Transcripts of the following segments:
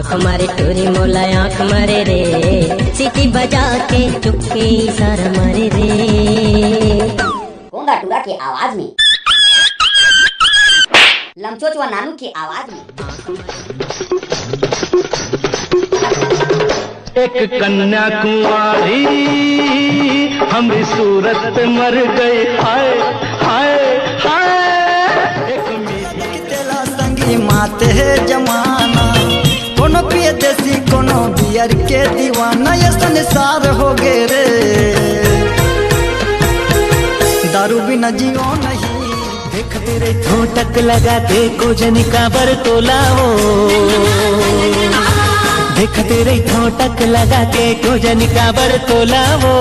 आँख मारे टोरी मोला आँख मारे रे, सीटी बजा के चुपके इशारा मारे रे। गोंगा टूरा की आवाज में, लमचोच व नानू की आवाज में। एक कन्या कुंवारी हमारी सूरत पे मर गई, हाय हाय हाय। एक मीठी तेला संगी माते है जमाना, कोनो पिए देसी कोनो बियर के दीवाना, ये संसार हो गे रे। दारू बिना जियो नहीं, देख तेरे ठोटक लगा के कोजन का बरतोलाओ, देख तेरे ठोटक लगा के कोजन का बरतोलाओ।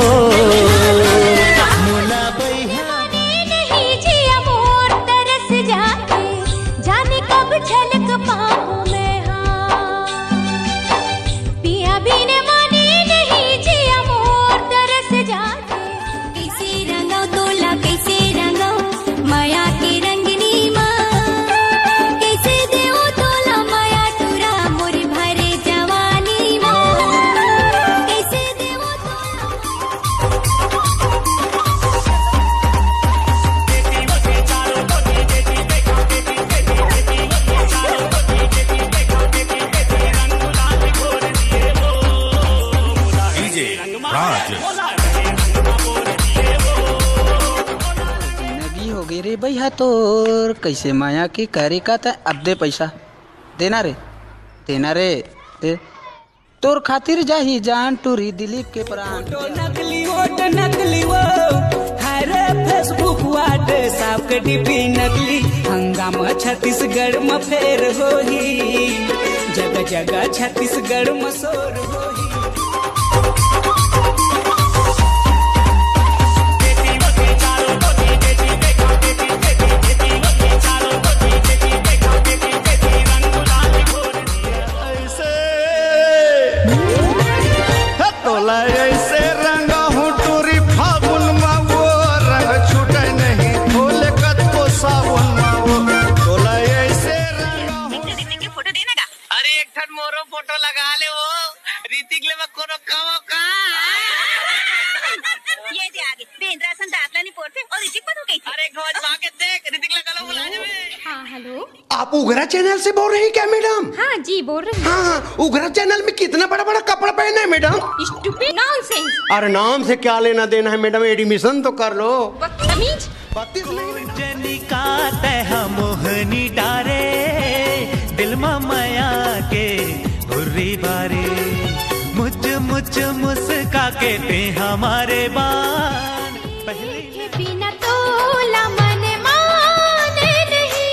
रे भैया तोर कैसे माया की करे का था, अब दे पैसा देना रे, देना रे दे। तोर खातिर जाही जान टूरी दिलीप के प्राण। नकली वो हाय रे फेसबुक व्हाट्सएप के डीपी नकली, हंगामा छत्तीसगढ़ में फेर होही, जगह जगह छत्तीसगढ़ में शोर होही। ऐसे रंग हूँ टूरी फागुन में, वो रंग छूटे नहीं भोले कत को सावन में, वो तोला ऐसे रंग। ऋतिक के फोटो देना का? अरे एक ठन मोरो फोटो लगा ले वो, ऋतिक ले मत कोनो कामो का। ये दे आगे बेंद्रा सन दातला नहीं पोरते और ऋतिक पर हो गई थी। अरे गौज भाग के देख ऋतिक लगा लो बुला जावे। हाँ हेलो, आप उगरा चैनल से बोल रही क्या मैडम? हाँ जी बोल रही। हाँ, उगरा चैनल में कितना बड़ा बड़ा कपड़ा पहने है मैडम? Stupid nonsense. अरे नाम से क्या लेना देना है मैडम, एडमिशन तो कर लो। बदतमीज। 32 नहीं जनिका तह मोहनी डारे, दिल में माया के हुर्री बारे, मुझ मुझ मुस्का के ते हमारे बान पहले बिना तोला मन माने नहीं,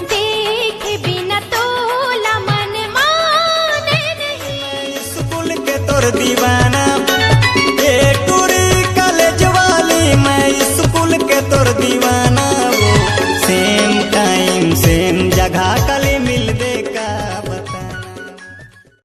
देखे बिना तोला मन माने नहीं। स्कूल के तोर दी